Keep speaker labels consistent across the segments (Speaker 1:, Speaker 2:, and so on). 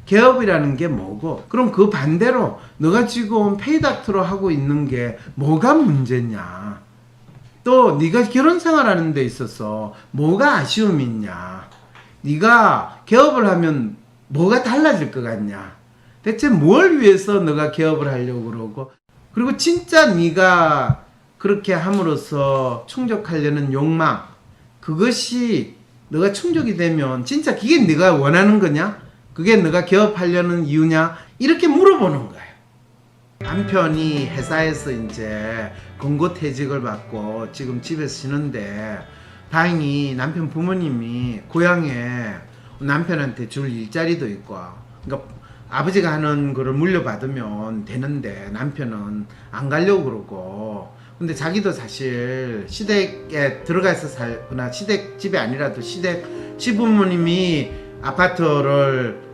Speaker 1: 개업이라는 게 뭐고, 그럼 그 반대로 너가 지금 페이닥터로 하고 있는 게 뭐가 문제냐, 또 네가 결혼 생활하는 데 있어서 뭐가 아쉬움이 있냐, 네가 개업을 하면 뭐가 달라질 것 같냐, 대체 뭘 위해서 너가 개업을 하려고 그러고, 그리고 진짜 네가 그렇게 함으로써 충족하려는 욕망, 그것이 너가 충족이 되면 진짜 그게 네가 원하는 거냐? 그게 너가 개업하려는 이유냐? 이렇게 물어보는 거예요. 남편이 회사에서 이제 권고퇴직을 받고 지금 집에서 쉬는데, 다행히 남편 부모님이 고향에 남편한테 줄 일자리도 있고, 그러니까 아버지가 하는 거를 물려받으면 되는데 남편은 안 가려고 그러고, 근데 자기도 사실 시댁에 들어가서 살거나 시댁 집이 아니라도 시댁 시부모님이 아파트를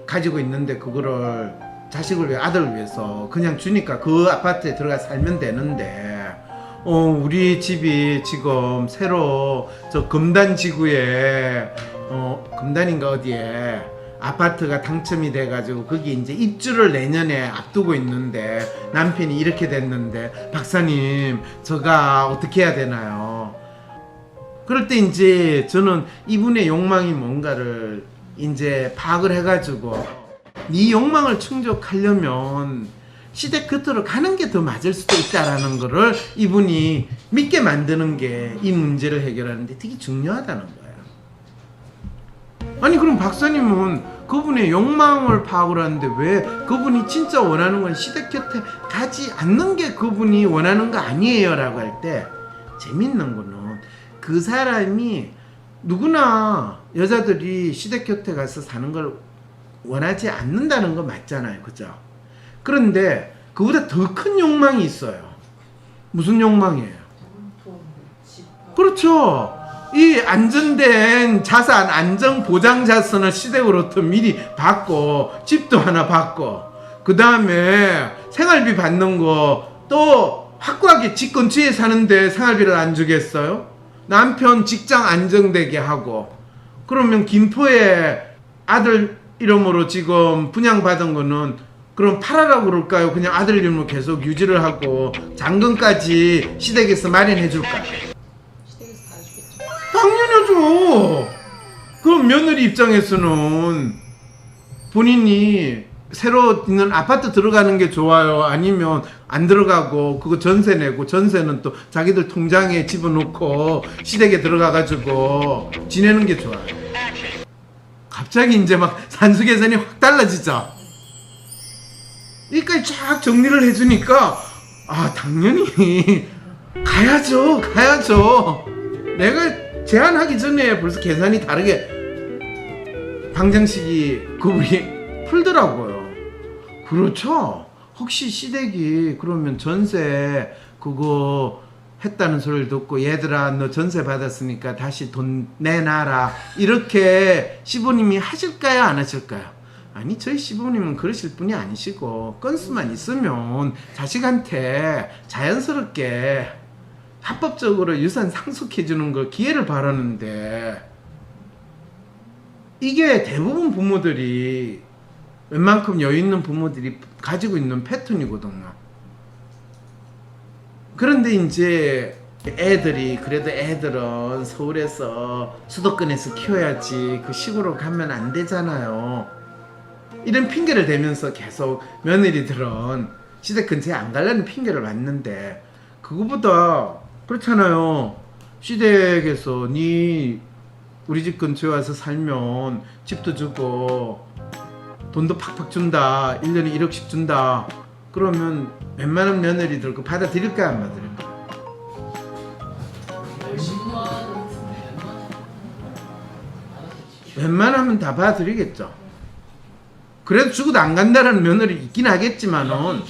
Speaker 1: 가지고 있는데 그거를 자식을 위해, 아들을 위해서 그냥 주니까 그 아파트에 들어가 살면 되는데, 우리 집이 지금 새로 저 금단지구에 금단인가 어디에 아파트가 당첨이 돼가지고 거기 이제 입주를 내년에 앞두고 있는데 남편이 이렇게 됐는데, 박사님 저가 어떻게 해야 되나요? 그럴 때 이제 저는 이분의 욕망이 뭔가를 이제 파악을 해가지고, 네 욕망을 충족하려면 시댁 겉으로 가는 게 더 맞을 수도 있다라는 거를 이분이 믿게 만드는 게 이 문제를 해결하는데 되게 중요하다는 거예요. 아니 그럼 박사님은 그분의 욕망을 파악을 하는데 왜 그분이 진짜 원하는 건 시댁 곁에 가지 않는 게 그분이 원하는 거 아니에요? 라고 할 때 재밌는 거는, 그 사람이 누구나 여자들이 시댁 곁에 가서 사는 걸 원하지 않는다는 거 맞잖아요. 그죠? 그런데 그보다 더 큰 욕망이 있어요. 무슨 욕망이에요? 그렇죠. 이 안전된 자산, 안전보장 자산을 시댁으로부터 미리 받고, 집도 하나 받고, 그 다음에 생활비 받는 거, 또 확고하게 집 근처에 사는데 생활비를 안 주겠어요? 남편 직장 안정되게 하고, 그러면 김포에 아들 이름으로 지금 분양받은 거는 그럼 팔아라고 그럴까요? 그냥 아들 이름으로 계속 유지를 하고 잔금까지 시댁에서 마련해 줄까요?
Speaker 2: 시댁에서 다 해주겠죠.
Speaker 1: 당연하죠. 그럼 며느리 입장에서는 본인이 새로 있는 아파트 들어가는 게 좋아요? 아니면 안 들어가고 그거 전세 내고, 전세는 또 자기들 통장에 집어넣고 시댁에 들어가가지고 지내는 게 좋아요? 갑자기 이제 막 산수계산이 확 달라지죠. 여기까지 쫙 정리를 해주니까 당연히 가야죠. 내가 제안하기 전에 벌써 계산이 다르게 방정식이 그분이 풀더라고요. 그렇죠. 혹시 시댁이 그러면 전세 그거 했다는 소리를 듣고, 얘들아 너 전세 받았으니까 다시 돈 내놔라, 이렇게 시부님이 하실까요? 안 하실까요? 아니, 저희 시부님은 그러실 분이 아니시고, 건수만 있으면 자식한테 자연스럽게 합법적으로 유산 상속해주는 걸 기회를 바라는데, 이게 대부분 부모들이, 웬만큼 여유 있는 부모들이 가지고 있는 패턴이거든요. 그런데 이제 그래도 애들은 서울에서 수도권에서 키워야지 그 시골로 가면 안 되잖아요. 이런 핑계를 대면서 계속 며느리들은 시댁 근처에 안 가려는 핑계를 맞는데, 그거보다 그렇잖아요. 시댁에서 우리 집 근처에 와서 살면 집도 주고 돈도 팍팍 준다, 1년에 1억씩 준다, 그러면 웬만한 며느리들 그거 받아들일까 안 받아들일까? 웬만하면 다 받아들이겠죠. 그래도 죽어도 안 간다라는 며느리 있긴 하겠지만은,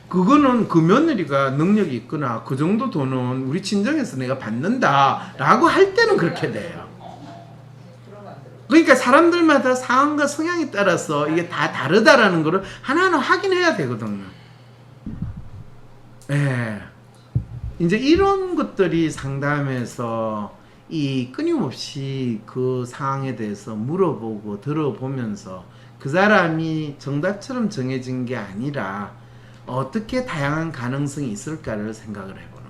Speaker 1: 그거는 그 며느리가 능력이 있거나 그 정도 돈은 우리 친정에서 내가 받는다 라고 할 때는 그렇게 돼요. 그러니까 사람들마다 상황과 성향에 따라서 이게 다 다르다라는 거를 하나하나 확인해야 되거든요. 이제 이런 것들이 상담에서 이 끊임없이 그 상황에 대해서 물어보고 들어보면서 그 사람이 정답처럼 정해진 게 아니라 어떻게 다양한 가능성이 있을까를 생각을 해보는 거예요.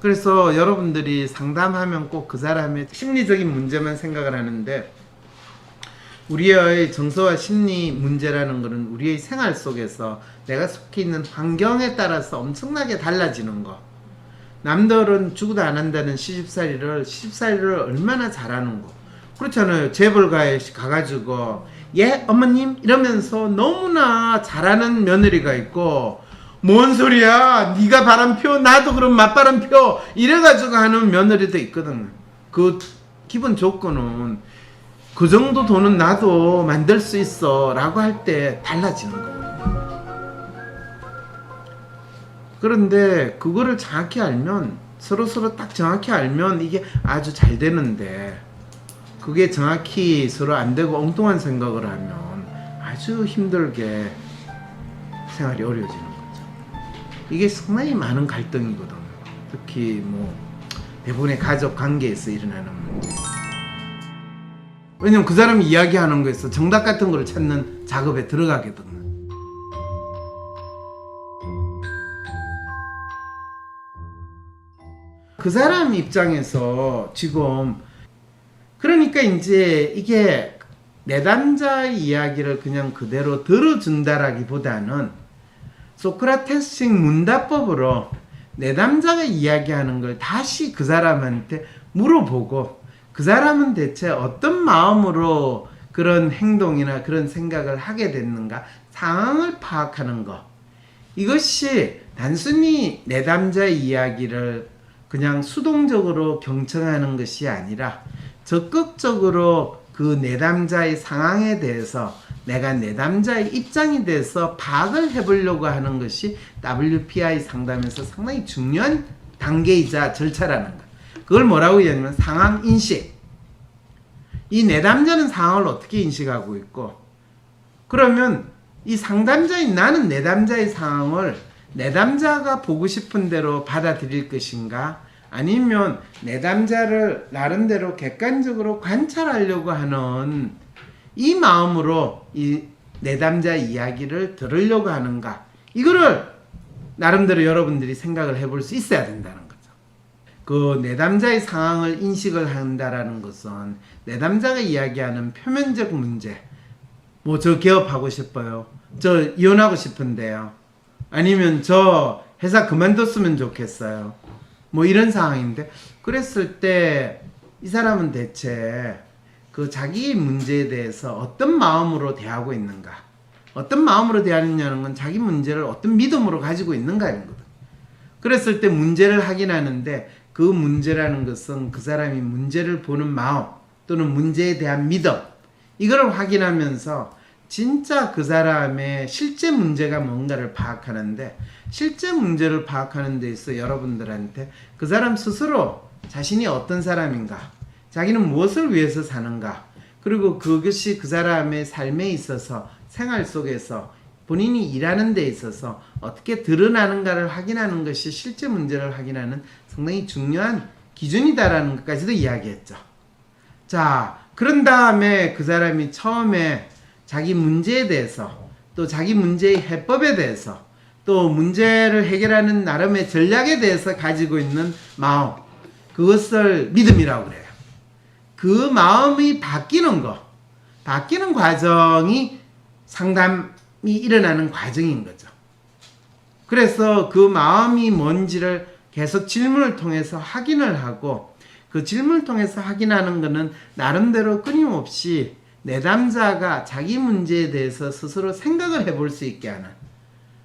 Speaker 1: 그래서 여러분들이 상담하면 꼭 그 사람의 심리적인 문제만 생각을 하는데, 우리의 정서와 심리 문제라는 것은 우리의 생활 속에서 내가 속해 있는 환경에 따라서 엄청나게 달라지는 거. 남들은 죽어도 안 한다는 시집살이를 얼마나 잘하는 거. 그렇잖아요. 재벌가에 가가지고 예 어머님 이러면서 너무나 잘하는 며느리가 있고, 뭔 소리야 네가 바람 펴 나도 그럼 맞바람 펴 이래가지고 하는 며느리도 있거든. 그 기본 조건은 그 정도 돈은 나도 만들 수 있어 라고 할 때 달라지는 거예요. 그런데 그거를 정확히 알면, 서로 딱 정확히 알면 이게 아주 잘 되는데, 그게 정확히 서로 안 되고 엉뚱한 생각을 하면 아주 힘들게 생활이 어려워지는 거죠. 이게 상당히 많은 갈등이거든요. 특히 뭐 대부분의 가족 관계에서 일어나는 문제. 왜냐면 그 사람이 이야기하는 거에서 정답 같은 거를 찾는 작업에 들어가거든요. 그 사람 입장에서 지금, 그러니까 이제 이게 내담자의 이야기를 그냥 그대로 들어준다라기보다는 소크라테스식 문답법으로 내담자가 이야기하는 걸 다시 그 사람한테 물어보고, 그 사람은 대체 어떤 마음으로 그런 행동이나 그런 생각을 하게 됐는가 상황을 파악하는 것. 이것이 단순히 내담자의 이야기를 그냥 수동적으로 경청하는 것이 아니라 적극적으로 그 내담자의 상황에 대해서 내가 내담자의 입장이 돼서 파악을 해보려고 하는 것이 WPI 상담에서 상당히 중요한 단계이자 절차라는 것. 그걸 뭐라고 얘기하냐면 상황 인식. 이 내담자는 상황을 어떻게 인식하고 있고, 그러면 이 상담자인 나는 내담자의 상황을 내담자가 보고 싶은 대로 받아들일 것인가, 아니면 내담자를 나름대로 객관적으로 관찰하려고 하는 이 마음으로 이 내담자 이야기를 들으려고 하는가, 이거를 나름대로 여러분들이 생각을 해볼 수 있어야 된다는 거죠. 그 내담자의 상황을 인식을 한다라는 것은 내담자가 이야기하는 표면적 문제, 뭐 저 개업하고 싶어요, 저 이혼하고 싶은데요, 아니면 저 회사 그만뒀으면 좋겠어요, 뭐 이런 상황인데, 그랬을 때 이 사람은 대체 그 자기 문제에 대해서 어떤 마음으로 대하고 있는가, 어떤 마음으로 대하느냐는 건 자기 문제를 어떤 믿음으로 가지고 있는가인 거거든. 그랬을 때 문제를 확인하는데, 그 문제라는 것은 그 사람이 문제를 보는 마음 또는 문제에 대한 믿음, 이거를 확인하면서 진짜 그 사람의 실제 문제가 뭔가를 파악하는데, 실제 문제를 파악하는 데 있어 여러분들한테 그 사람 스스로 자신이 어떤 사람인가, 자기는 무엇을 위해서 사는가, 그리고 그것이 그 사람의 삶에 있어서 생활 속에서 본인이 일하는 데 있어서 어떻게 드러나는가를 확인하는 것이 실제 문제를 확인하는 상당히 중요한 기준이다라는 것까지도 이야기했죠. 자, 그런 다음에 그 사람이 처음에 자기 문제에 대해서, 또 자기 문제의 해법에 대해서, 또 문제를 해결하는 나름의 전략에 대해서 가지고 있는 마음, 그것을 믿음이라고 그래요. 그 마음이 바뀌는 과정이 상담이 일어나는 과정인 거죠. 그래서 그 마음이 뭔지를 계속 질문을 통해서 확인을 하고, 그 질문을 통해서 확인하는 것은 나름대로 끊임없이 내담자가 자기 문제에 대해서 스스로 생각을 해볼 수 있게 하는,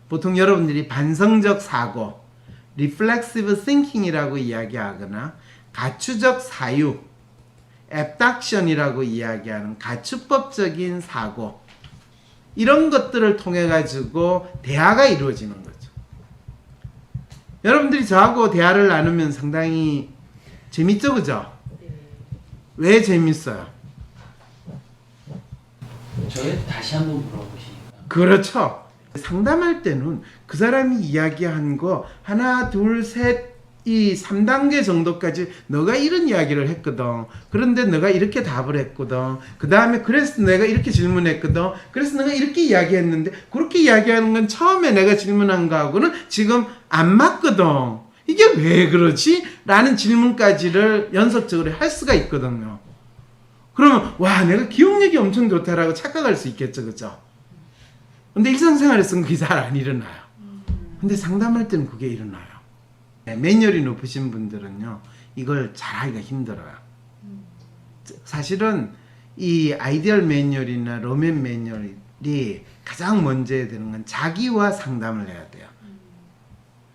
Speaker 1: 보통 여러분들이 반성적 사고, reflexive thinking이라고 이야기하거나 가추적 사유, abduction이라고 이야기하는 가축법적인 사고, 이런 것들을 통해 가지고 대화가 이루어지는 거죠. 여러분들이 저하고 대화를 나누면 상당히 재밌죠, 그죠? 왜 재밌어요?
Speaker 3: 저희 다시 한번 물어보시니까.
Speaker 1: 그렇죠. 상담할 때는 그 사람이 이야기한 거 하나 둘 셋 이 3단계 정도까지 너가 이런 이야기를 했거든. 그런데 너가 이렇게 답을 했거든. 그 다음에 그래서 내가 이렇게 질문했거든. 그래서 내가 이렇게 이야기했는데 그렇게 이야기하는 건 처음에 내가 질문한 거하고는 지금 안 맞거든. 이게 왜 그러지? 라는 질문까지를 연속적으로 할 수가 있거든요. 그러면 와 내가 기억력이 엄청 좋다라고 착각할 수 있겠죠. 그죠? 근데 일상생활에서는 그게 잘 안 일어나요. 근데 상담할 때는 그게 일어나요. 매뉴얼이 높으신 분들은요 이걸 잘하기가 힘들어요. 사실은 이 아이디얼 매뉴얼이나 로맨 매뉴얼이 가장 먼저 해야 되는 건 자기와 상담을 해야 돼요.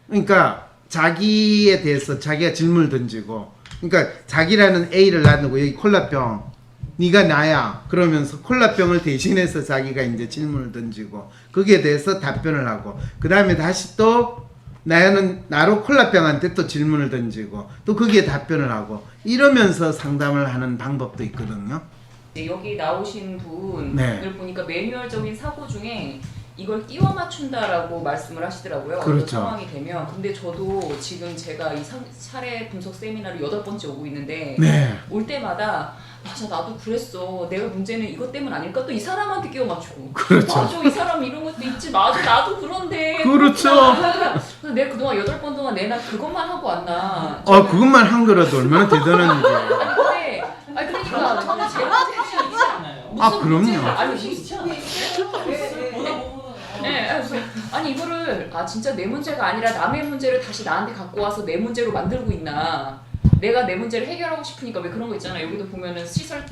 Speaker 1: 그러니까 자기에 대해서 자기가 질문을 던지고, 그러니까 자기라는 A를 놔두고 여기 콜라병 네가 나야 그러면서 콜라병을 대신해서 자기가 이제 질문을 던지고 거기에 대해서 답변을 하고, 그 다음에 다시 또 나로 콜라병한테 또 질문을 던지고 또 거기에 답변을 하고 이러면서 상담을 하는 방법도 있거든요.
Speaker 2: 네, 여기 나오신 분을
Speaker 1: 네.
Speaker 2: 보니까 매뉴얼적인 사고 중에 이걸 끼워 맞춘다라고 말씀을 하시더라고요.
Speaker 1: 그렇죠.
Speaker 2: 어떤 상황이 되면. 근데 저도 지금 제가 이 차례 분석 세미나를 8번째 오고 있는데
Speaker 1: 네.
Speaker 2: 올 때마다 맞아 나도 그랬어. 내가 문제는 이것 때문 아닐까? 또 이 사람한테 끼워 맞추고.
Speaker 1: 그렇죠.
Speaker 2: 맞아 이 사람 이런 것도 있지. 맞아 나도 그런데.
Speaker 1: 그렇죠.
Speaker 2: 그래서 내가 그동안 8번 동안 내나 그것만 하고 왔나.
Speaker 1: 그것만 한 거라도 얼마나 대단한 일이에요.
Speaker 2: 아니 그러니까 저는 제 문제는
Speaker 3: 있지 않아요?
Speaker 1: 아, 그럼요.
Speaker 2: 문제가 아니
Speaker 3: 있지 않아요?
Speaker 2: 네, 그래서 아니 이거를 진짜 내 문제가 아니라 남의 문제를 다시 나한테 갖고 와서 내 문제로 만들고 있나. 내가 내 문제를 해결하고 싶으니까 왜 그런 거 있잖아요. 여기도 보면은 시설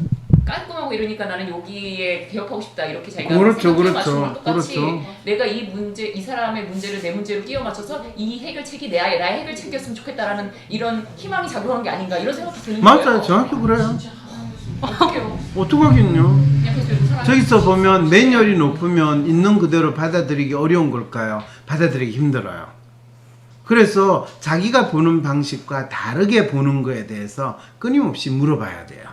Speaker 2: 깔끔하고 이러니까 나는 여기에 개업하고 싶다 이렇게 자기가
Speaker 1: 그렇죠,
Speaker 2: 생각해 맞추는 거
Speaker 1: 그렇죠,
Speaker 2: 똑같이
Speaker 1: 그렇죠.
Speaker 2: 내가 이 사람의 문제를 내 문제로 끼워 맞춰서 이 해결책이 나의 해결책이었으면 좋겠다라는 이런 희망이 작용한 게 아닌가 이런 생각도 드는 거예요.
Speaker 1: 맞아요. 정확히 그래요.
Speaker 2: 어떡해요?
Speaker 1: 어떡하긴요.
Speaker 2: 그냥 그래서 요즘 사람이
Speaker 1: 저기서 보면 매뉴얼이 높으면 있는 그대로 받아들이기 어려운 걸까요? 받아들이기 힘들어요. 그래서 자기가 보는 방식과 다르게 보는 거에 대해서 끊임없이 물어봐야 돼요.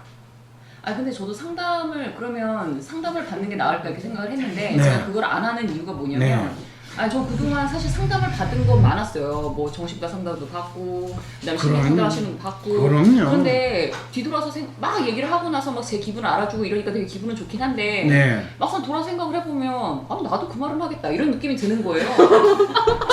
Speaker 2: 근데 저도 상담을 받는 게 나을까 이렇게 생각을 했는데
Speaker 1: 네.
Speaker 2: 제가 그걸 안 하는 이유가 뭐냐면
Speaker 1: 네.
Speaker 2: 저 그동안 사실 상담을 받은 건 많았어요. 뭐 정신과 상담도 받고 그다음에 심리
Speaker 1: 그럼요.
Speaker 2: 상담하시는 거 받고
Speaker 1: 그럼요.
Speaker 2: 그런데 뒤돌아서 막 얘기를 하고 나서 막 제 기분을 알아주고 이러니까 되게 기분은 좋긴 한데
Speaker 1: 네.
Speaker 2: 막상 돌아 생각을 해보면 나도 그 말은 하겠다 이런 느낌이 드는 거예요.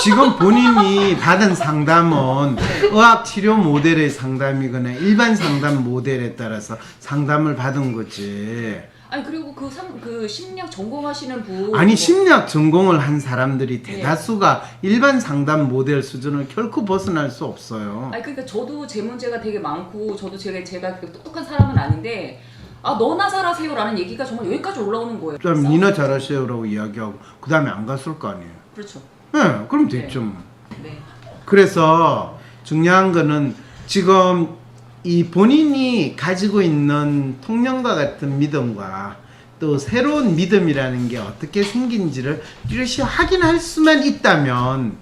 Speaker 1: 지금 본인이 받은 상담은 의학 치료 모델의 상담이거나 일반 상담 모델에 따라서 상담을 받은 거지.
Speaker 2: 아니 그리고 그 심리학 전공하시는 분
Speaker 1: 아니 심리학 전공을 한 사람들이 대다수가 일반 상담 모델 수준을 결코 벗어날 수 없어요.
Speaker 2: 그러니까 저도 제 문제가 되게 많고 저도 제가 그 똑똑한 사람은 아닌데 너나 잘하세요라는 얘기가 정말 여기까지 올라오는 거예요.
Speaker 1: 그다음 니나 잘하세요라고 이야기하고 그 다음에 안 갔을 거 아니에요.
Speaker 2: 그렇죠.
Speaker 1: 네, 그럼 됐죠. 뭐.
Speaker 2: 네.
Speaker 1: 그래서 중요한 거는 지금 이 본인이 가지고 있는 통념과 같은 믿음과 또 새로운 믿음이라는 게 어떻게 생긴지를 뚜렷이 확인할 수만 있다면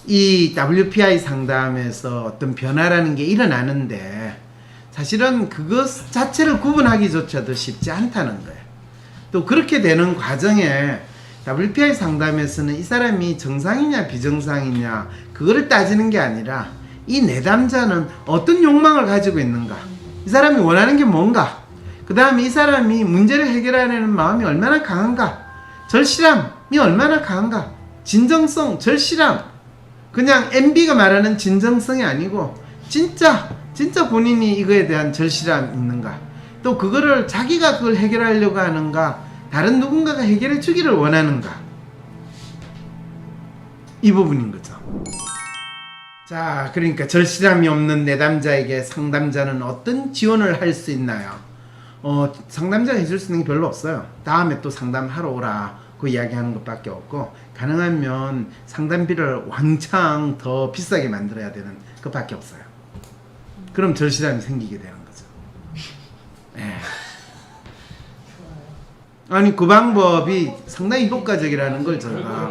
Speaker 1: 이 WPI 상담에서 어떤 변화라는 게 일어나는데 사실은 그것 자체를 구분하기조차도 쉽지 않다는 거예요. 또 그렇게 되는 과정에 WPI 상담에서는 이 사람이 정상이냐 비정상이냐 그거를 따지는 게 아니라 이 내담자는 어떤 욕망을 가지고 있는가, 이 사람이 원하는 게 뭔가, 그 다음에 이 사람이 문제를 해결하려는 마음이 얼마나 강한가, 절실함이 얼마나 강한가, 진정성, 절실함, 그냥 MB가 말하는 진정성이 아니고 진짜 본인이 이거에 대한 절실함이 있는가, 또 그거를 자기가 그걸 해결하려고 하는가, 다른 누군가가 해결해 주기를 원하는가, 이 부분인 거죠. 자, 그러니까 절실함이 없는 내담자에게 상담자는 어떤 지원을 할 수 있나요? 상담자가 해줄 수 있는 게 별로 없어요. 다음에 또 상담하러 오라 그 이야기하는 것밖에 없고, 가능하면 상담비를 왕창 더 비싸게 만들어야 되는 것밖에 없어요. 그럼 절실함이 생기게 되는 거죠. 네. 아니 그 방법이 상당히 효과적이라는 걸 제가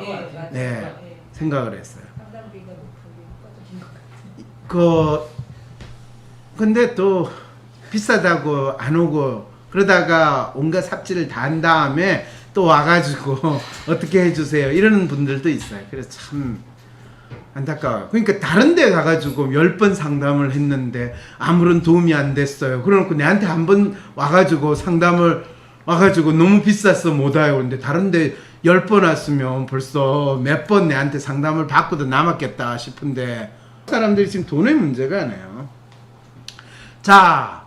Speaker 1: 생각을 했어요. 근데 또 비싸다고 안 오고 그러다가 온갖 삽질을 다 한 다음에 또 와가지고 어떻게 해주세요 이러는 분들도 있어요. 그래서 참 안타까워요. 그러니까 다른 데 가가지고 10번 상담을 했는데 아무런 도움이 안 됐어요. 그래놓고 내한테 한 번 와가지고 상담을 와가지고 너무 비싸서 못 와요. 근데 다른 데 10번 왔으면 벌써 몇 번 내한테 상담을 받고도 남았겠다 싶은데 사람들이 지금 돈의 문제가 아니에요. 자,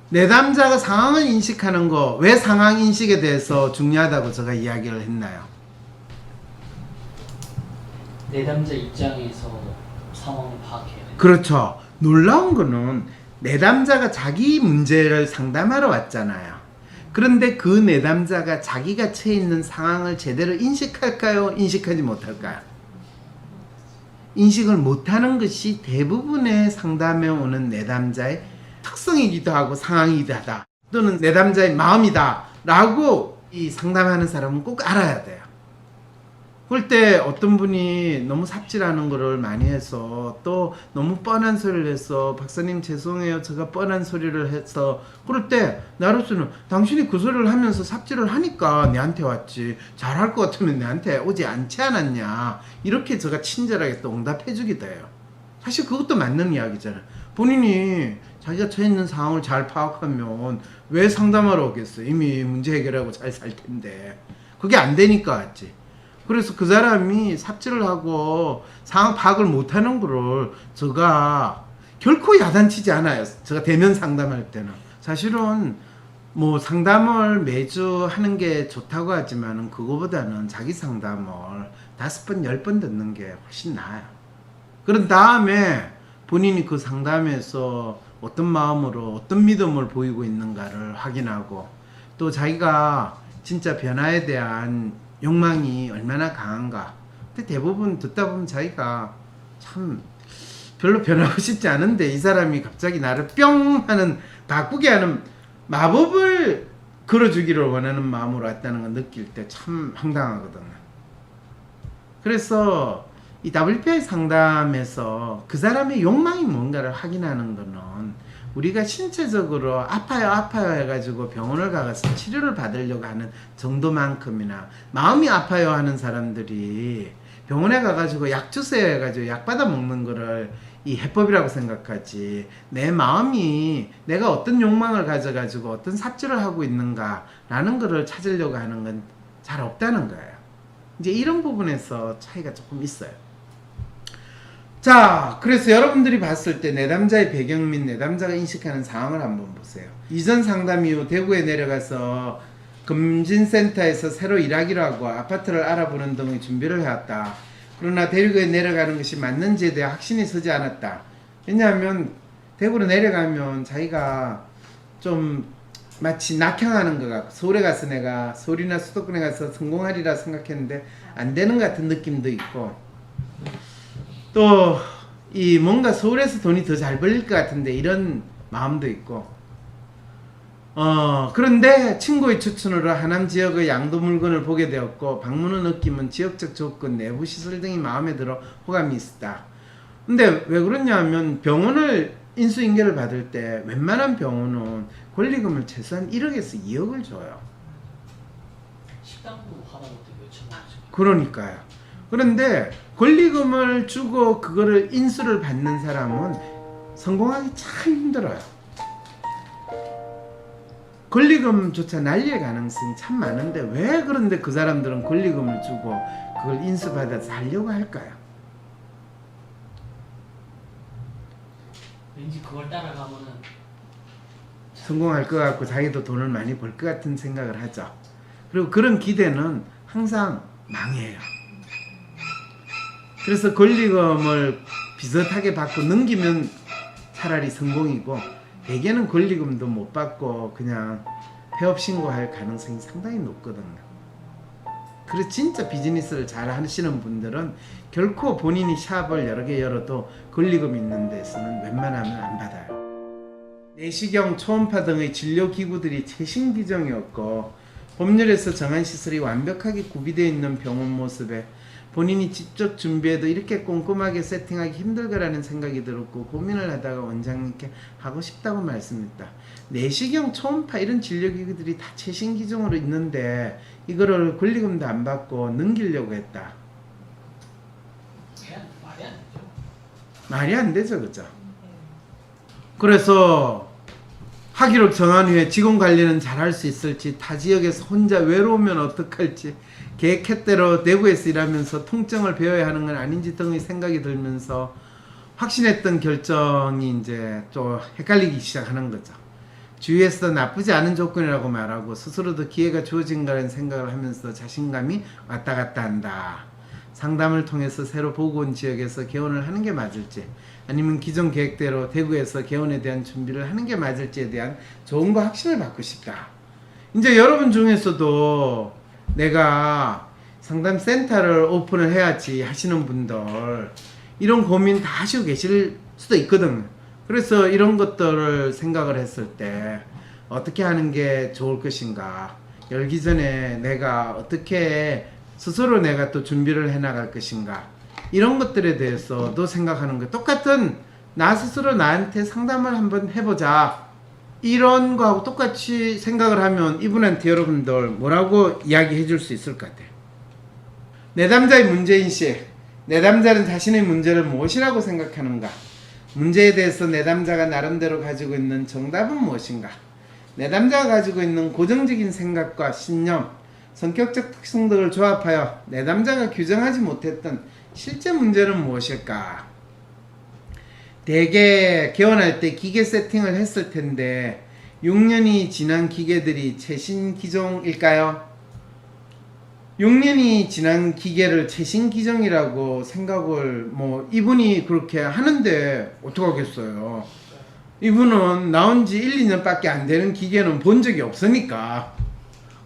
Speaker 1: 내담자가 상황을 인식하는 거, 왜 상황 인식에 대해서 중요하다고 제가 이야기를 했나요?
Speaker 3: 내담자 입장에서 상황을 파악해야 돼요.
Speaker 1: 그렇죠. 놀라운 거는 내담자가 자기 문제를 상담하러 왔잖아요. 그런데 그 내담자가 자기가 처해 있는 상황을 제대로 인식할까요? 인식하지 못할까요? 인식을 못하는 것이 대부분의 상담에 오는 내담자의 특성이기도 하고 상황이기도 하다. 또는 내담자의 마음이다 라고 이 상담하는 사람은 꼭 알아야 돼요. 그럴 때 어떤 분이 너무 삽질하는 거를 많이 해서 또 너무 뻔한 소리를 해서 박사님 죄송해요 제가 뻔한 소리를 해서 그럴 때 나로서는 당신이 그 소리를 하면서 삽질을 하니까 내한테 왔지 잘할 것 같으면 내한테 오지 않지 않았냐 이렇게 제가 친절하게 또 응답해 주기도 해요. 사실 그것도 맞는 이야기잖아요. 본인이 자기가 처해 있는 상황을 잘 파악하면 왜 상담하러 오겠어요. 이미 문제 해결하고 잘 살 텐데 그게 안 되니까 왔지. 그래서 그 사람이 삽질을 하고 상황 파악을 못하는 거를 제가 결코 야단치지 않아요. 제가 대면 상담할 때는. 사실은 뭐 상담을 매주 하는 게 좋다고 하지만 그거보다는 자기 상담을 5번, 10번 듣는 게 훨씬 나아요. 그런 다음에 본인이 그 상담에서 어떤 마음으로 어떤 믿음을 보이고 있는가를 확인하고 또 자기가 진짜 변화에 대한 욕망이 얼마나 강한가. 근데 대부분 듣다 보면 자기가 참 별로 변하고 싶지 않은데 이 사람이 갑자기 나를 뿅 하는 바꾸게 하는 마법을 걸어주기를 원하는 마음으로 왔다는 걸 느낄 때 참 황당하거든요. 그래서 이 WPI 상담에서 그 사람의 욕망이 뭔가를 확인하는 거는 우리가 신체적으로 아파요 해가지고 병원을 가서 치료를 받으려고 하는 정도만큼이나 마음이 아파요 하는 사람들이 병원에 가가지고 약 주세요 해가지고 약 받아 먹는 거를 이 해법이라고 생각하지 내 마음이 내가 어떤 욕망을 가져가지고 어떤 삽질을 하고 있는가 라는 거를 찾으려고 하는 건 잘 없다는 거예요. 이제 이런 부분에서 차이가 조금 있어요. 자, 그래서 여러분들이 봤을 때 내담자의 배경 및 내담자가 인식하는 상황을 한번 보세요. 이전 상담 이후 대구에 내려가서 금진센터에서 새로 일하기로 하고 아파트를 알아보는 등의 준비를 해왔다. 그러나 대구에 내려가는 것이 맞는지에 대해 확신이 서지 않았다. 왜냐하면 대구로 내려가면 자기가 좀 마치 낙향하는 것 같고 서울에 가서 내가 서울이나 수도권에 가서 성공하리라 생각했는데 안 되는 것 같은 느낌도 있고 또 이 뭔가 서울에서 돈이 더 잘 벌릴 것 같은데 이런 마음도 있고 그런데 친구의 추천으로 하남 지역의 양도 물건을 보게 되었고 방문후 느낌은 지역적 조건, 내부 시설 등이 마음에 들어 호감이 있었다. 근데 왜 그러냐 하면 병원을 인수인계를 받을 때 웬만한 병원은 권리금을 최소한 1억에서 2억을 줘요.
Speaker 3: 식당도 하다못해 몇천만 원씩.
Speaker 1: 그러니까요. 그런데 권리금을 주고 그거를 인수를 받는 사람은 성공하기 참 힘들어요. 권리금조차 날릴 가능성이 참 많은데 왜 그런데 그 사람들은 권리금을 주고 그걸 인수받아서 하려고 할까요?
Speaker 3: 왠지 그걸 따라가면은
Speaker 1: 성공할 것 같고 자기도 돈을 많이 벌 것 같은 생각을 하죠. 그리고 그런 기대는 항상 망해요. 그래서 권리금을 비슷하게 받고 넘기면 차라리 성공이고 대개는 권리금도 못 받고 그냥 폐업 신고할 가능성이 상당히 높거든요. 그래서 진짜 비즈니스를 잘 하시는 분들은 결코 본인이 샵을 여러 개 열어도 권리금 있는 데서는 웬만하면 안 받아요. 내시경, 초음파 등의 진료기구들이 최신 기종이었고 법률에서 정한 시설이 완벽하게 구비되어 있는 병원 모습에 본인이 직접 준비해도 이렇게 꼼꼼하게 세팅하기 힘들 거라는 생각이 들었고 고민을 하다가 원장님께 하고 싶다고 말씀했다. 내시경, 초음파 이런 진료기구들이 다 최신 기종으로 있는데 이거를 권리금도 안 받고 넘기려고 했다.
Speaker 3: 그냥 말이 안 되죠.
Speaker 1: 말이 안 되죠, 그죠? 그래서 하기로 정한 후에 직원 관리는 잘할 수 있을지, 타 지역에서 혼자 외로우면 어떡할지, 계획했대로 대구에서 일하면서 통증을 배워야 하는 건 아닌지 등의 생각이 들면서 확신했던 결정이 이제 좀 헷갈리기 시작하는 거죠. 주위에서 나쁘지 않은 조건이라고 말하고 스스로도 기회가 주어진다는 생각을 하면서 자신감이 왔다 갔다 한다. 상담을 통해서 새로 보고 온 지역에서 개원을 하는 게 맞을지, 아니면 기존 계획대로 대구에서 개원에 대한 준비를 하는 게 맞을지에 대한 조언과 확신을 받고 싶다. 이제 여러분 중에서도 내가 상담센터를 오픈을 해야지 하시는 분들, 이런 고민 다 하시고 계실 수도 있거든. 그래서 이런 것들을 생각을 했을 때 어떻게 하는 게 좋을 것인가, 열기 전에 내가 어떻게 스스로 내가 또 준비를 해 나갈 것인가, 이런 것들에 대해서도 생각하는 거. 똑같은 나 스스로 나한테 상담을 한번 해보자, 이런 거하고 똑같이 생각을 하면 이분한테 여러분들 뭐라고 이야기해 줄 수 있을 것 같아요. 내담자의 문제인식. 내담자는 자신의 문제를 무엇이라고 생각하는가? 문제에 대해서 내담자가 나름대로 가지고 있는 정답은 무엇인가? 내담자가 가지고 있는 고정적인 생각과 신념, 성격적 특성 등을 조합하여 내담자가 규정하지 못했던 실제 문제는 무엇일까? 대개 개원할 때 기계 세팅을 했을 텐데 6년이 지난 기계들이 최신 기종일까요? 6년이 지난 기계를 최신 기종이라고 생각을 이분이 그렇게 하는데 어떡하겠어요. 이분은 나온 지 1, 2년밖에 안 되는 기계는 본 적이 없으니까.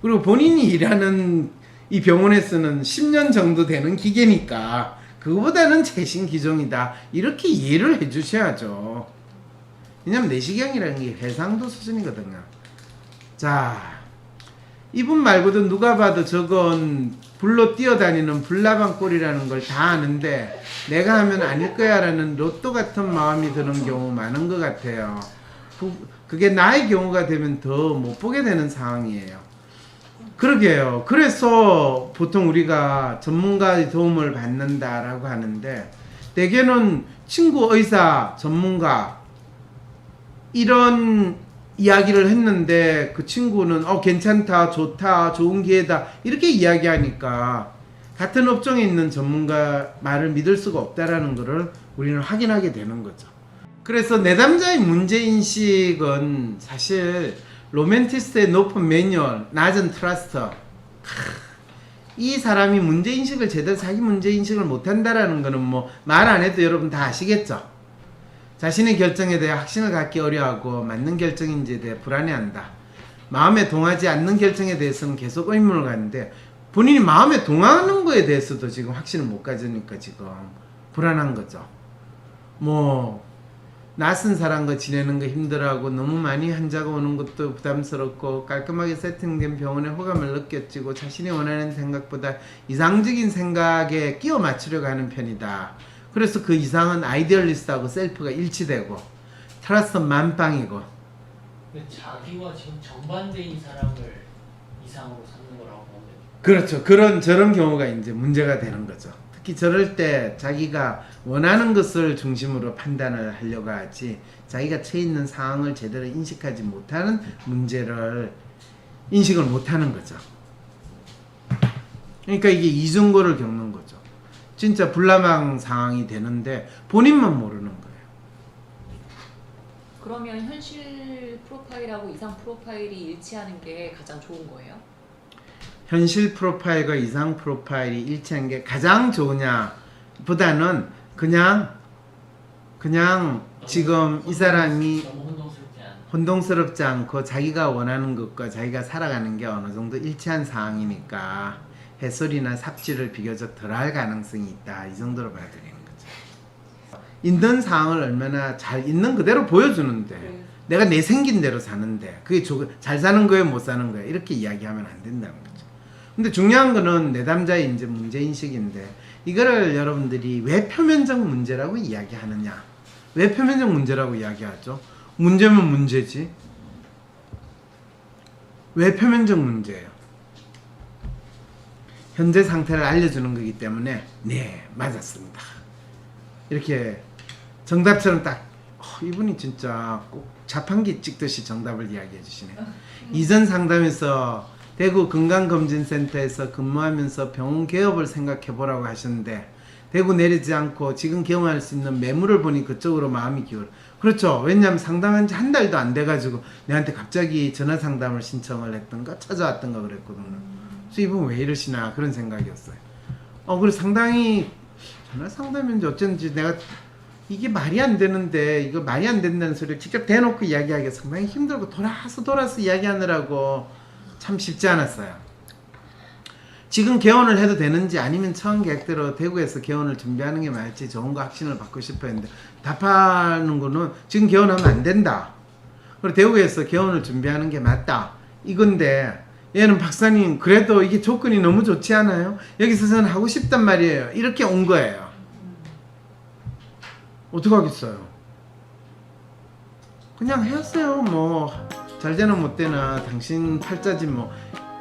Speaker 1: 그리고 본인이 일하는 이 병원에서는 10년 정도 되는 기계니까 그거보다는 최신 기종이다, 이렇게 이해를 해 주셔야죠. 왜냐면 내시경이라는 게 해상도 수준이거든요. 자, 이분 말고도 누가 봐도 저건 불로 뛰어다니는 불나방 꼴이라는 걸 다 아는데 내가 하면 아닐 거야 라는 로또 같은 마음이 드는 경우 많은 것 같아요. 그게 나의 경우가 되면 더 못 보게 되는 상황이에요. 그러게요. 그래서 보통 우리가 전문가의 도움을 받는다라고 하는데, 대개는 친구, 의사, 전문가 이런 이야기를 했는데 그 친구는 괜찮다, 좋다, 좋은 기회다 이렇게 이야기하니까 같은 업종에 있는 전문가 말을 믿을 수가 없다라는 것을 우리는 확인하게 되는 거죠. 그래서 내담자의 문제인식은 사실 로맨티스트의 높은 매뉴얼, 낮은 트러스트. 이 사람이 문제인식을 제대로 자기 문제인식을 못한다라는 거는 말 안 해도 여러분 다 아시겠죠? 자신의 결정에 대해 확신을 갖기 어려워하고 맞는 결정인지에 대해 불안해한다. 마음에 동하지 않는 결정에 대해서는 계속 의문을 갖는데 본인이 마음에 동하는 거에 대해서도 지금 확신을 못 가지니까 지금 불안한 거죠. 낯선 사람과 지내는 거 힘들어하고 너무 많이 환자가 오는 것도 부담스럽고 깔끔하게 세팅된 병원의 호감을 느꼈지고 자신이 원하는 생각보다 이상적인 생각에 끼워 맞추려고 하는 편이다. 그래서 그 이상은 아이디얼리스트하고 셀프가 일치되고 트러스트 만빵이고.
Speaker 3: 자기와 지금 정반대인 사람을 이상으로 삼는 거라고 보면
Speaker 1: 그렇죠. 저런 경우가 이제 문제가 되는 거죠. 특히 저럴 때 자기가 원하는 것을 중심으로 판단을 하려고 하지 자기가 처해 있는 상황을 제대로 인식하지 못하는 문제를 인식을 못하는 거죠. 그러니까 이게 이중고를 겪는 거죠. 진짜 불나방 상황이 되는데 본인만 모르는 거예요.
Speaker 2: 그러면 현실 프로파일하고 이상 프로파일이 일치하는 게 가장 좋은 거예요?
Speaker 1: 현실 프로파일과 이상 프로파일이 일치한 게 가장 좋으냐 보다는 그냥 지금 이 사람이 혼동스럽지 않고 자기가 원하는 것과 자기가 살아가는 게 어느 정도 일치한 상황이니까 해설이나 삽질을 비교적 덜할 가능성이 있다, 이 정도로 봐드리는 거죠. 있는 상황을 얼마나 잘 있는 그대로 보여주는데 내가 내 생긴 대로 사는데 그게 잘 사는 거예요, 못 사는 거예요, 이렇게 이야기하면 안 된다는 거죠. 근데 중요한 거는 내담자의 이제 문제인식인데 이거를 여러분들이 왜 표면적 문제라고 이야기하느냐, 왜 표면적 문제라고 이야기하죠? 문제면 문제지 왜 표면적 문제예요? 현재 상태를 알려주는 거기 때문에 네, 맞았습니다. 이렇게 정답처럼 딱 이분이 진짜 꼭 자판기 찍듯이 정답을 이야기해 주시네. 이전 상담에서 대구 건강검진센터에서 근무하면서 병원 개업을 생각해 보라고 하셨는데 대구 내리지 않고 지금 경험할 수 있는 매물을 보니 그쪽으로 마음이 기울어. 그렇죠. 왜냐하면 상담한 지 한 달도 안 돼가지고 내한테 갑자기 전화 상담을 신청을 했던가 찾아왔던가 그랬거든요. 그래서 이분 왜 이러시나 그런 생각이었어요. 그리고 상당히 전화 상담인지 어쩐지 내가 이게 말이 안 되는데 이거 말이 안 된다는 소리를 직접 대놓고 이야기하기가 상당히 힘들고 돌아서 이야기하느라고 참 쉽지 않았어요. 지금 개원을 해도 되는지 아니면 처음 계획대로 대구에서 개원을 준비하는 게 맞을지 좋은 거 확신을 받고 싶어 했는데 답하는 거는 지금 개원하면 안 된다. 그리고 대구에서 개원을 준비하는 게 맞다. 이건데 얘는 박사님 그래도 이게 조건이 너무 좋지 않아요? 여기서 저는 하고 싶단 말이에요. 이렇게 온 거예요. 어떡하겠어요? 그냥 했어요. 뭐 잘되나 못되나 당신 팔자지 뭐.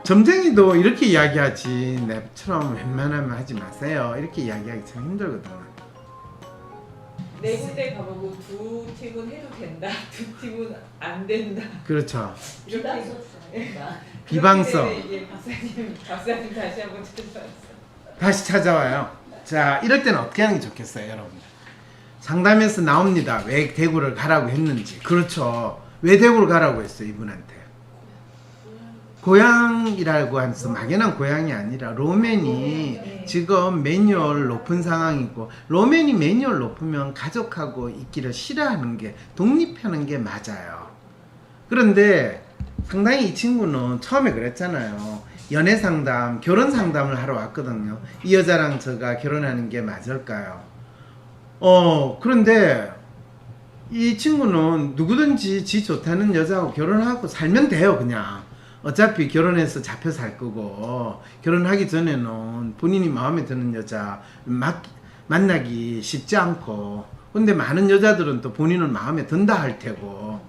Speaker 1: 점쟁이도 이렇게 이야기하지 내처럼 웬만하면 하지 마세요. 이렇게 이야기하기 참 힘들거든요.
Speaker 4: 네 군데 가보고 두 팀은 해도 된다, 두 팀은 안 된다.
Speaker 1: 그렇죠.
Speaker 4: 이렇게
Speaker 1: 비방성.
Speaker 4: 그렇기 때문에 이게 박사님 다시 한번 찾아왔어.
Speaker 1: 다시 찾아와요. 자, 이럴 때는 어떻게 하는 게 좋겠어요, 여러분들? 상담에서 나옵니다. 왜 대구를 가라고 했는지. 그렇죠. 왜 대구를 가라고 했어요, 이분한테? 고향이라고 해서 막연한 고향이 아니라 로맨이 지금 매뉴얼 높은 상황이고, 로맨이 매뉴얼 높으면 가족하고 있기를 싫어하는 게, 독립하는 게 맞아요. 그런데 상당히 이 친구는 처음에 그랬잖아요. 연애 상담, 결혼 상담을 하러 왔거든요. 이 여자랑 제가 결혼하는 게 맞을까요? 그런데 이 친구는 누구든지 지 좋다는 여자하고 결혼하고 살면 돼요, 그냥. 어차피 결혼해서 잡혀 살 거고, 결혼하기 전에는 본인이 마음에 드는 여자 만나기 쉽지 않고, 근데 많은 여자들은 또 본인을 마음에 든다 할 테고,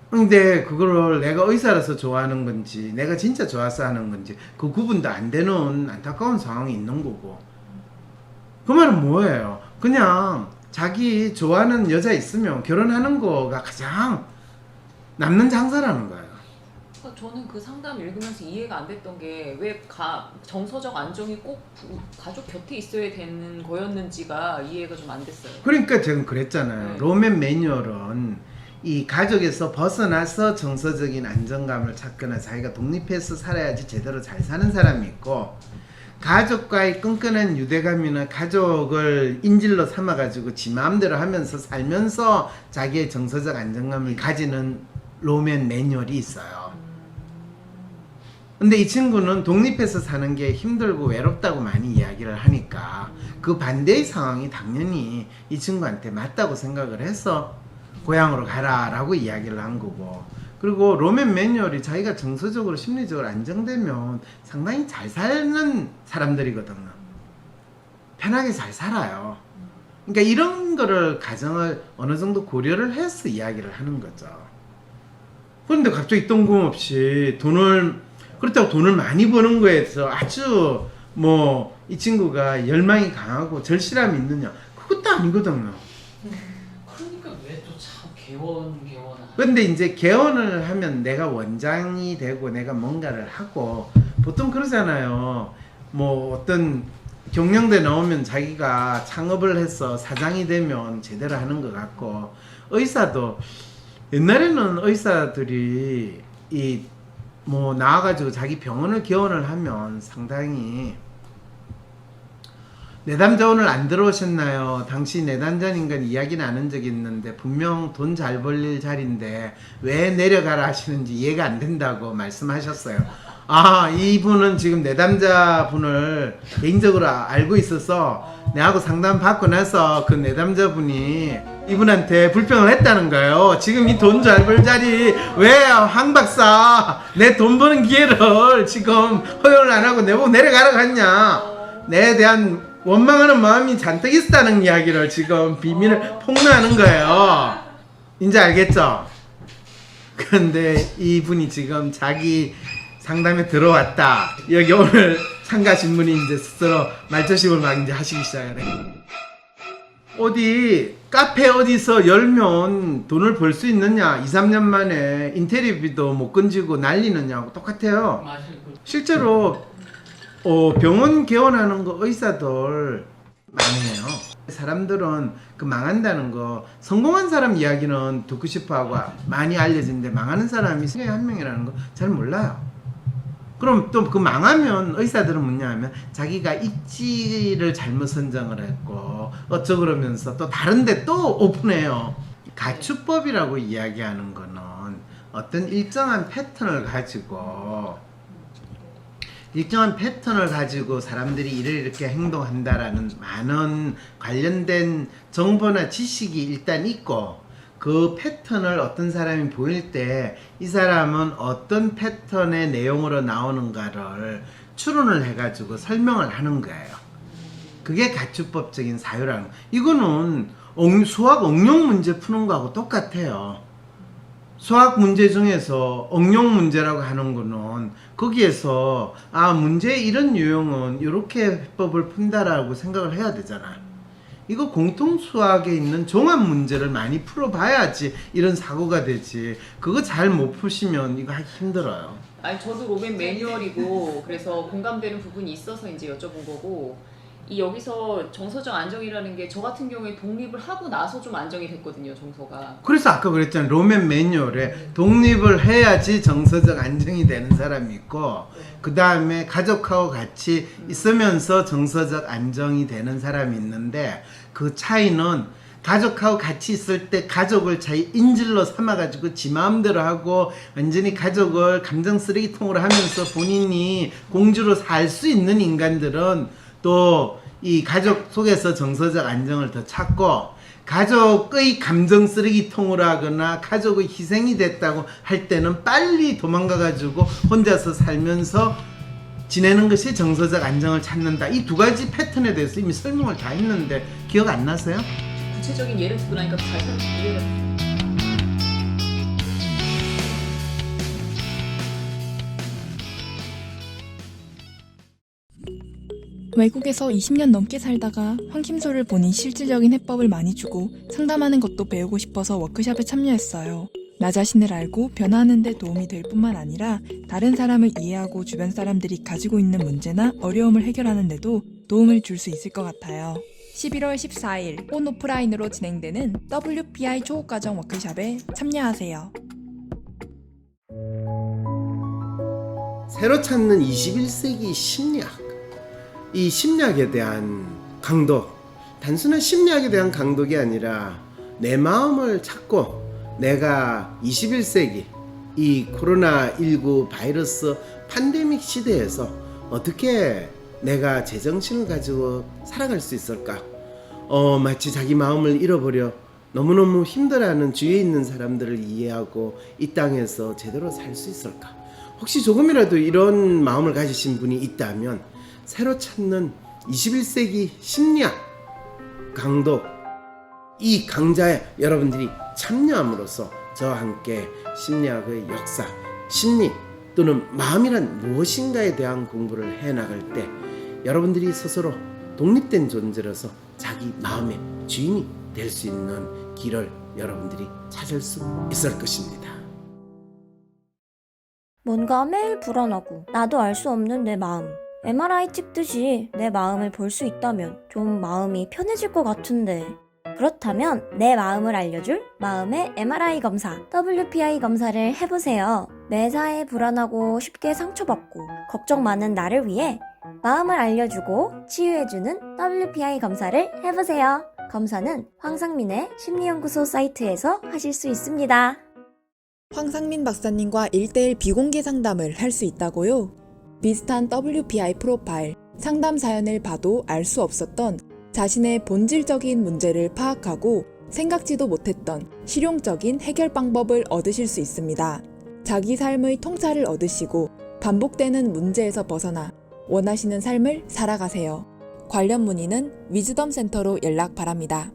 Speaker 1: 근데 그거를 내가 의사라서 좋아하는 건지 내가 진짜 좋아서 하는 건지 그 구분도 안 되는 안타까운 상황이 있는 거고. 그 말은 뭐예요? 그냥 자기 좋아하는 여자 있으면 결혼하는 거가 가장 남는 장사라는 거예요.
Speaker 2: 저는 그 상담 읽으면서 이해가 안 됐던 게 왜 정서적 안정이 꼭 가족 곁에 있어야 되는 거였는지가 이해가 좀 안 됐어요.
Speaker 1: 그러니까 제가 그랬잖아요.
Speaker 2: 네.
Speaker 1: 로맨 매뉴얼은 이 가족에서 벗어나서 정서적인 안정감을 찾거나 자기가 독립해서 살아야지 제대로 잘 사는 사람이 있고, 가족과의 끈끈한 유대감이나 가족을 인질로 삼아가지고 지 마음대로 하면서 살면서 자기의 정서적 안정감을 가지는 로맨 매뉴얼이 있어요. 근데 이 친구는 독립해서 사는 게 힘들고 외롭다고 많이 이야기를 하니까 그 반대의 상황이 당연히 이 친구한테 맞다고 생각을 해서 고향으로 가라 라고 이야기를 한 거고, 그리고 로맨 매뉴얼이 자기가 정서적으로 심리적으로 안정되면 상당히 잘 사는 사람들이거든요. 편하게 잘 살아요. 그러니까 이런 거를 가정을 어느 정도 고려를 해서 이야기를 하는 거죠. 그런데 갑자기 뜬금없이 그렇다고 돈을 많이 버는 거에 대해서 아주 뭐 이 친구가 열망이 강하고 절실함이 있느냐, 그것도 아니거든요.
Speaker 3: 그러니까 왜 또 참 개원
Speaker 1: 근데 이제 개원을 하면 내가 원장이 되고 내가 뭔가를 하고, 보통 그러잖아요. 뭐 어떤 경영대 나오면 자기가 창업을 해서 사장이 되면 제대로 하는 것 같고, 의사도 옛날에는 의사들이 뭐 나와가지고 자기 병원을 개원을 하면 상당히, 내담자 오늘 안 들어오셨나요? 당시 내담자님과 이야기는 안 한 적이 있는데 분명 돈 잘 벌릴 자리인데 왜 내려가라 하시는지 이해가 안 된다고 말씀하셨어요. 이분은 지금 내담자 분을 개인적으로 알고 있어서 내하고 상담 받고 나서 그 내담자 분이 이분한테 불평을 했다는 거예요. 지금 이 돈 잘 벌 자리 왜 황 박사 내 돈 버는 기회를 지금 허용을 안 하고 내보고 내려가라고 했냐. 내에 대한 원망하는 마음이 잔뜩 있었다는 이야기를 지금 비밀을 폭로하는 거예요. 이제 알겠죠? 그런데 이분이 지금 자기 상담에 들어왔다. 여기 오늘 참가하신 분이 이제 스스로 말조심을 막 이제 하시기 시작하네. 어디 카페 어디서 열면 돈을 벌 수 있느냐? 2, 3년 만에 인테리어비도 못 건지고 난리느냐고 똑같아요.
Speaker 3: 맞아요.
Speaker 1: 실제로 병원 개원하는 거 의사들 망해요. 사람들은 그 망한다는 거, 성공한 사람 이야기는 듣고 싶어하고 많이 알려지는데 망하는 사람이 세계에 한 명이라는 거 잘 몰라요. 그럼 또 그 망하면 의사들은 뭐냐 하면 자기가 입지를 잘못 선정을 했고 어쩌고 그러면서 또 다른데 또 오픈해요. 가축법이라고 이야기하는 거는 어떤 일정한 패턴을 가지고 사람들이 이렇게 행동한다라는 많은 관련된 정보나 지식이 일단 있고, 그 패턴을 어떤 사람이 보일 때 이 사람은 어떤 패턴의 내용으로 나오는가를 추론을 해가지고 설명을 하는 거예요. 그게 가축법적인 사유라는 거. 이거는 수학 응용 문제 푸는 거하고 똑같아요. 수학 문제 중에서 응용 문제라고 하는 거는 거기에서 문제의 이런 유형은 이렇게 해법을 푼다라고 생각을 해야 되잖아요. 이거 공통 수학에 있는 종합 문제를 많이 풀어봐야지 이런 사고가 되지. 그거 잘 못 푸시면 이거 하기 힘들어요.
Speaker 2: 아니 저도 로맨 매뉴얼이고 그래서 공감되는 부분이 있어서 이제 여쭤본 거고, 이 여기서 정서적 안정이라는 게 저 같은 경우에 독립을 하고 나서 좀 안정이 됐거든요, 정서가.
Speaker 1: 그래서 아까 그랬잖아요. 로맨 매뉴얼에 독립을 해야지 정서적 안정이 되는 사람이 있고, 그 다음에 가족하고 같이 있으면서 정서적 안정이 되는 사람이 있는데, 그 차이는 가족하고 같이 있을 때 가족을 자기 인질로 삼아가지고 지 마음대로 하고 완전히 가족을 감정 쓰레기통으로 하면서 본인이 공주로 살 수 있는 인간들은 또 이 가족 속에서 정서적 안정을 더 찾고, 가족의 감정 쓰레기통으로 하거나 가족의 희생이 됐다고 할 때는 빨리 도망가가지고 혼자서 살면서 지내는 것이 정서적 안정을 찾는다. 이 두 가지 패턴에 대해서 이미 설명을 다 했는데 기억 안 나세요?
Speaker 2: 구체적인 예를 듣고 나니까 잘 이해가 돼요.
Speaker 5: 외국에서 20년 넘게 살다가 황심소를 보니 실질적인 해법을 많이 주고 상담하는 것도 배우고 싶어서 워크숍에 참여했어요. 나 자신을 알고 변화하는 데 도움이 될 뿐만 아니라 다른 사람을 이해하고 주변 사람들이 가지고 있는 문제나 어려움을 해결하는 데도 도움을 줄 수 있을 것 같아요. 11월 14일 온 오프라인으로 진행되는 WPI 초급과정 워크숍에 참여하세요.
Speaker 1: 새로 찾는 21세기 심리학. 이 심리학에 대한 강도, 단순한 심리학에 대한 강독이 아니라 내 마음을 찾고 내가 21세기 이 코로나19 바이러스 팬데믹 시대에서 어떻게 내가 제정신을 가지고 살아갈 수 있을까? 마치 자기 마음을 잃어버려 너무너무 힘들어하는 주위에 있는 사람들을 이해하고 이 땅에서 제대로 살 수 있을까? 혹시 조금이라도 이런 마음을 가지신 분이 있다면 새로 찾는 21세기 심리학 강독, 이 강좌에 여러분들이 참여함으로써 저와 함께 심리학의 역사, 심리 또는 마음이란 무엇인가에 대한 공부를 해나갈 때 여러분들이 스스로 독립된 존재로서 자기 마음의 주인이 될 수 있는 길을 여러분들이 찾을 수 있을 것입니다.
Speaker 6: 뭔가 매일 불안하고 나도 알 수 없는 내 마음. MRI 찍듯이 내 마음을 볼 수 있다면 좀 마음이 편해질 것 같은데. 그렇다면 내 마음을 알려줄 마음의 MRI 검사, WPI 검사를 해보세요. 매사에 불안하고 쉽게 상처받고 걱정 많은 나를 위해 마음을 알려주고 치유해주는 WPI 검사를 해보세요. 검사는 황상민의 심리연구소 사이트에서 하실 수 있습니다.
Speaker 5: 황상민 박사님과 1:1 비공개 상담을 할 수 있다고요? 비슷한 WPI 프로파일, 상담 사연을 봐도 알 수 없었던 자신의 본질적인 문제를 파악하고 생각지도 못했던 실용적인 해결 방법을 얻으실 수 있습니다. 자기 삶의 통찰을 얻으시고 반복되는 문제에서 벗어나 원하시는 삶을 살아가세요. 관련 문의는 위즈덤 센터로 연락 바랍니다.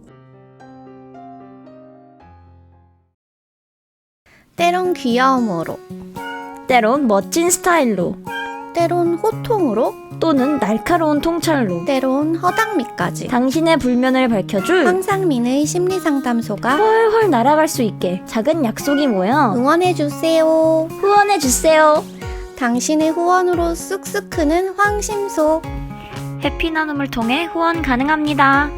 Speaker 6: 때론 귀여움으로, 때론 멋진 스타일로,
Speaker 7: 때론 호통으로,
Speaker 6: 또는 날카로운 통찰로
Speaker 7: 때론 허당미까지
Speaker 6: 당신의 불면을 밝혀줄
Speaker 7: 황상민의 심리상담소가
Speaker 6: 훨훨 날아갈 수 있게 작은 약속이 모여
Speaker 7: 응원해주세요.
Speaker 6: 후원해주세요.
Speaker 7: 당신의 후원으로 쑥쑥 크는 황심소.
Speaker 6: 해피 나눔을 통해 후원 가능합니다.